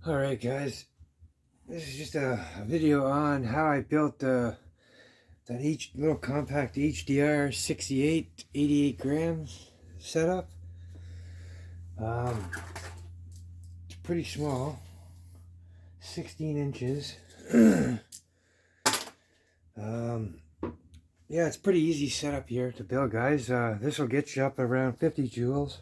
Alright guys, this is just a video on how I built that little compact HDR68 88 grams setup. It's pretty small, 16 inches. Yeah, it's pretty easy setup here to build, guys. This will get you up around 50 joules.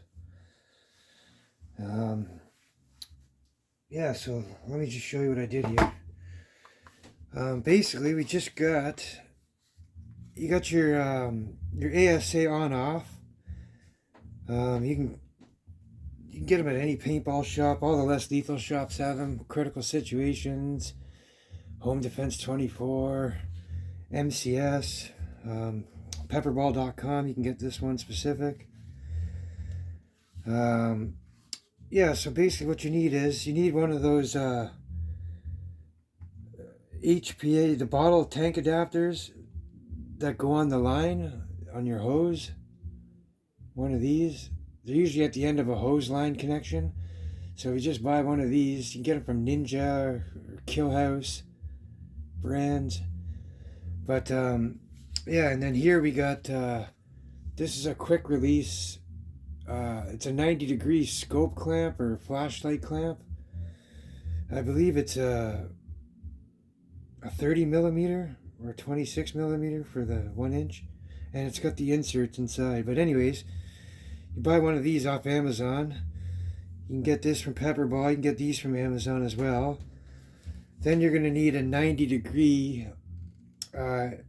Yeah, so let me just show you what I did here. Basically, we just got, you got your ASA on off. You can get them at any paintball shop. All the less lethal shops have them. Critical Situations, Home Defense 24, MCS, pepperball.com. You can get this one specific. Yeah, so basically what you need one of those HPA, the bottle tank adapters that go on the line on your hose. One of these. They're usually at the end of a hose line connection. So if you just buy one of these, you can get them from Ninja or Kill House brands. But yeah, and then here we got this is a quick release. It's a 90-degree scope clamp or flashlight clamp. I believe it's a 30 millimeter or 26 millimeter for the 1 inch, and it's got the inserts inside. But anyways, you buy one of these off Amazon. You can get this from Pepperball. You can get these from Amazon as well. Then you're going to need a 90-degree 1/8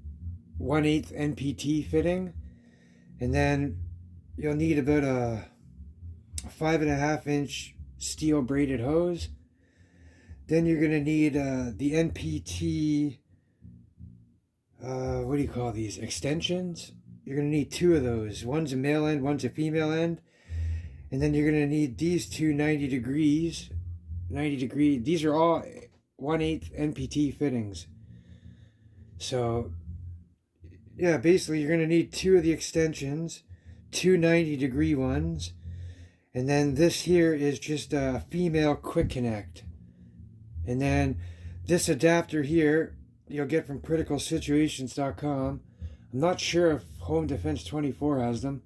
NPT fitting, and then you'll need about a 5.5 inch steel braided hose. Then you're going to need the NPT, what do you call these, extensions? You're going to need 2 of those. One's a male end, one's a female end. And then you're going to need these two 90 degrees. These are all 1/8 NPT fittings. So, yeah, basically you're going to need 2 of the extensions, 2 90-degree ones. And then this here is just a female quick connect. And then this adapter here you'll get from criticalsituations.com. I'm not sure if Home Defense 24 has them,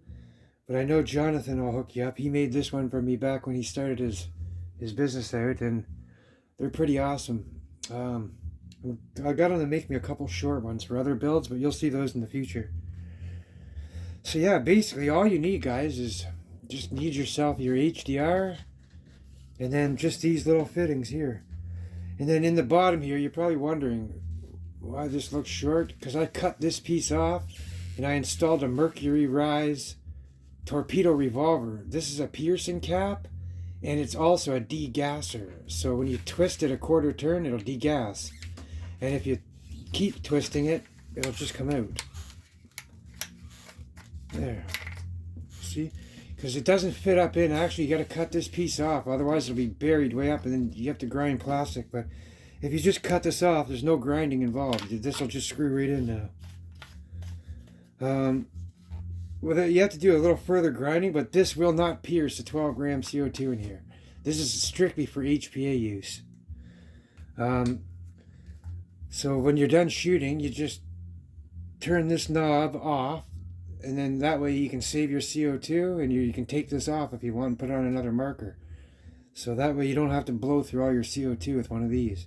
but I know Jonathan will hook you up. He made this one for me back when he started his business out, and they're pretty awesome. I got him to make me a couple short ones for other builds, but you'll see those in the future. So yeah, basically all you need, guys, is just need yourself your HDR, and then just these little fittings here. And then in the bottom here, you're probably wondering why this looks short, because I cut this piece off and I installed a Mercury Rise torpedo revolver. This is a Pearson cap, and it's also a degasser. So when you twist it a quarter turn, it'll degas. And if you keep twisting it, it'll just come out. There. See? Because it doesn't fit up in. Actually, you got to cut this piece off. Otherwise, it'll be buried way up, and then you have to grind plastic. But if you just cut this off, there's no grinding involved. This will just screw right in now. Well, you have to do a little further grinding, but this will not pierce the 12 gram CO2 in here. This is strictly for HPA use. So when you're done shooting, you just turn this knob off, and then that way you can save your CO2, and you can take this off if you want and put on another marker. So that way you don't have to blow through all your CO2 with one of these.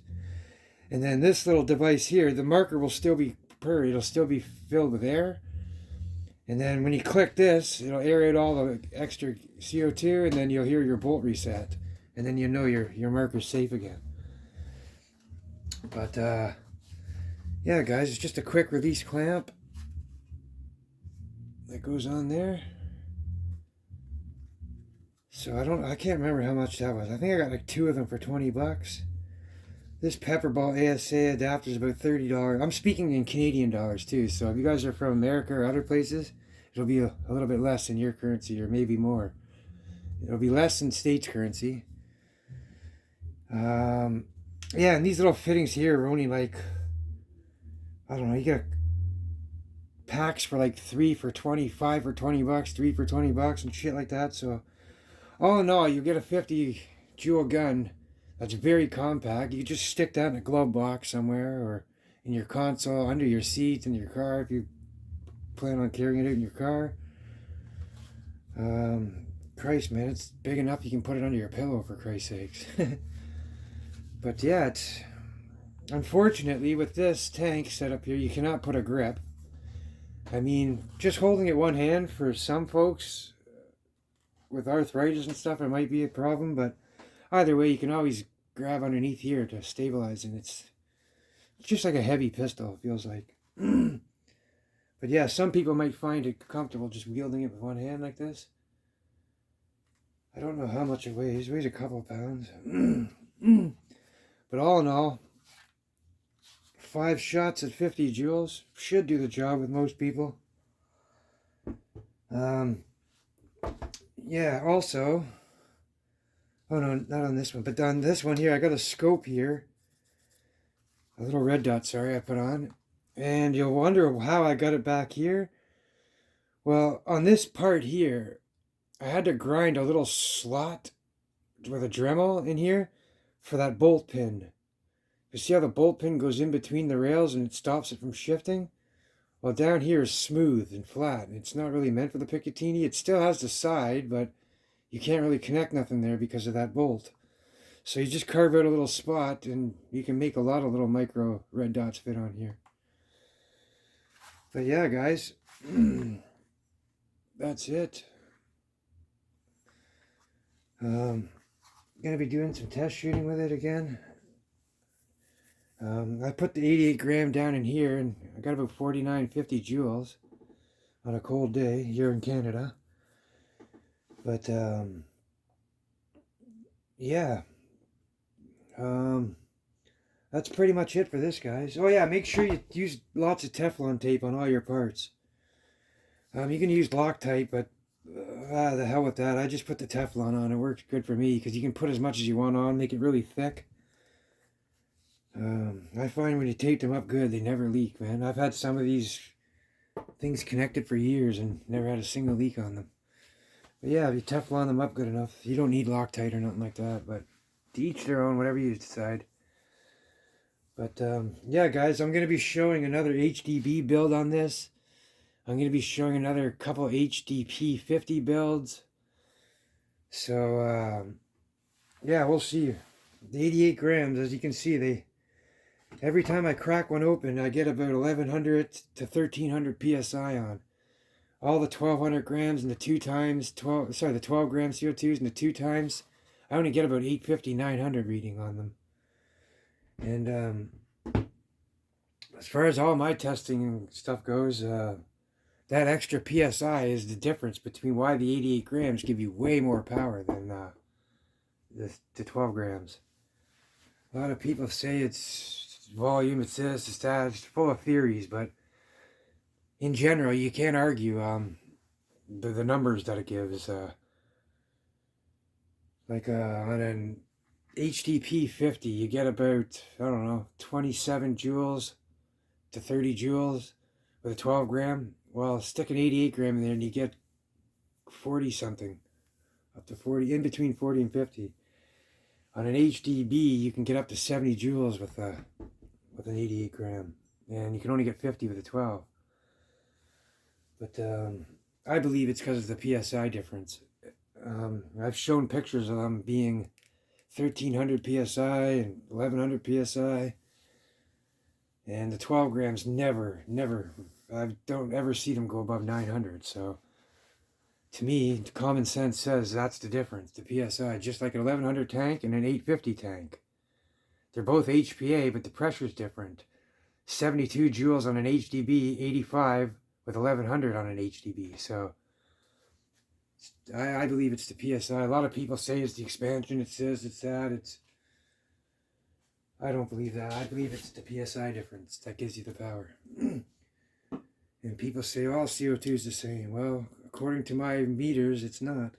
And then this little device here, the marker will still be prepared. It'll still be filled with air. And then when you click this, it'll air out all the extra CO2, and then you'll hear your bolt reset. And then you know your marker's safe again. But yeah, guys, it's just a quick release clamp that goes on there. So I can't remember how much that was. I think I got like 2 of them for 20 bucks. This Pepperball ASA adapter is about $30. I'm speaking in Canadian dollars too, so if you guys are from America or other places, it'll be a little bit less in your currency, or maybe more. It'll be less in States currency. Yeah, and these little fittings here are only like, I don't know, you get packs for like 3 for 20, 5 for 20 bucks, 3 for 20 bucks and shit like that. So all in all, you get a 50 joule gun That's very compact. You just stick that in a glove box somewhere, or in your console, under your seat in your car if you plan on carrying it in your car. Christ, man, it's big enough you can put it under your pillow, for Christ's sakes. But yeah, it's unfortunately with this tank set up here, you cannot put a grip. I mean, just holding it one hand for some folks with arthritis and stuff, it might be a problem, but either way, you can always grab underneath here to stabilize, and it's just like a heavy pistol, it feels like. But yeah, some people might find it comfortable just wielding it with one hand like this. I don't know how much it weighs. It weighs a couple pounds. But all in all, 5 shots at 50 joules should do the job with most people. Yeah, also, oh no, not on this one, but on this one here, I got a scope here. A little red dot, sorry, I put on. And you'll wonder how I got it back here. Well, on this part here, I had to grind a little slot with a Dremel in here for that bolt pin. You see how the bolt pin goes in between the rails and it stops it from shifting? Well, down here is smooth and flat. It's not really meant for the Picatinny. It still has the side, but you can't really connect nothing there because of that bolt. So you just carve out a little spot and you can make a lot of little micro red dots fit on here. But yeah, guys, that's it. Gonna be doing some test shooting with it again. I put the 88 gram down in here, and I got about 49-50 joules on a cold day here in Canada. But yeah, that's pretty much it for this, guys. Oh yeah, make sure you use lots of Teflon tape on all your parts. You can use Loctite, but the hell with that. I just put the Teflon on. It works good for me because you can put as much as you want on, make it really thick. I find when you tape them up good, they never leak, man. I've had some of these things connected for years and never had a single leak on them. But yeah, if you Teflon them up good enough, you don't need Loctite or nothing like that. But to each their own, whatever you decide. But yeah, guys, I'm going to be showing another HDB build on this. I'm going to be showing another couple HDP 50 builds. So, yeah, we'll see. The 88 grams, as you can see, every time I crack one open, I get about 1100 to 1300 psi on. All the 1200 grams and the 2 times, the 12 gram CO2s and the 2 times, I only get about 850, 900 reading on them. And as far as all my testing and stuff goes, that extra PSI is the difference between why the 88 grams give you way more power than the 12 grams. A lot of people say it's volume, it's this, it's that, it's full of theories, but in general, you can't argue the numbers that it gives. Like on an HDP 50, you get about, I don't know, 27 joules to 30 joules with a 12 gram. Well, stick an 88 gram in there and you get 40 something, up to 40, in between 40 and 50. On an HDB, you can get up to 70 joules with an 88 gram, and you can only get 50 with a 12. But I believe it's because of the PSI difference. I've shown pictures of them being 1300 PSI and 1100 PSI, and the 12 grams never, I don't ever see them go above 900. So to me, common sense says that's the difference, the PSI, just like an 1100 tank and an 850 tank. They're both HPA, but the pressure's different. 72 joules on an HDB, 85 with 1100 on an HDB. So I believe it's the PSI. A lot of people say it's the expansion, it says it's that. I don't believe that. I believe it's the PSI difference that gives you the power. And people say, oh, CO2 is the same. Well, according to my meters, it's not.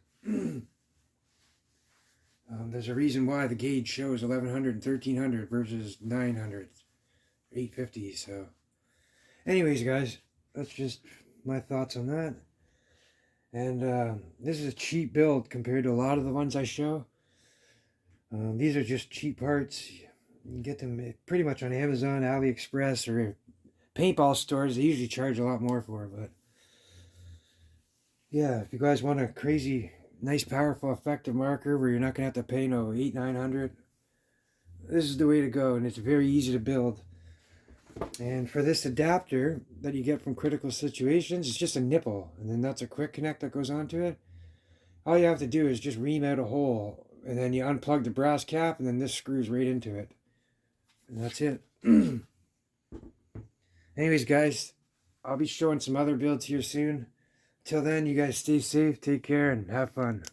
There's a reason why the gauge shows 1100 and 1300 versus 900, 850. So, anyways, guys, that's just my thoughts on that. And this is a cheap build compared to a lot of the ones I show. These are just cheap parts. You can get them pretty much on Amazon, AliExpress, or paintball stores. They usually charge a lot more for it, but yeah, if you guys want a crazy, nice, powerful, effective marker where you're not gonna have to pay no 800, 900, this is the way to go, and it's very easy to build. And for this adapter that you get from Critical Situations, it's just a nipple, and then that's a quick connect that goes onto it. All you have to do is just ream out a hole, and then you unplug the brass cap, and then this screws right into it. And that's it. Anyways, guys, I'll be showing some other builds here soon. Till then, you guys stay safe, take care, and have fun.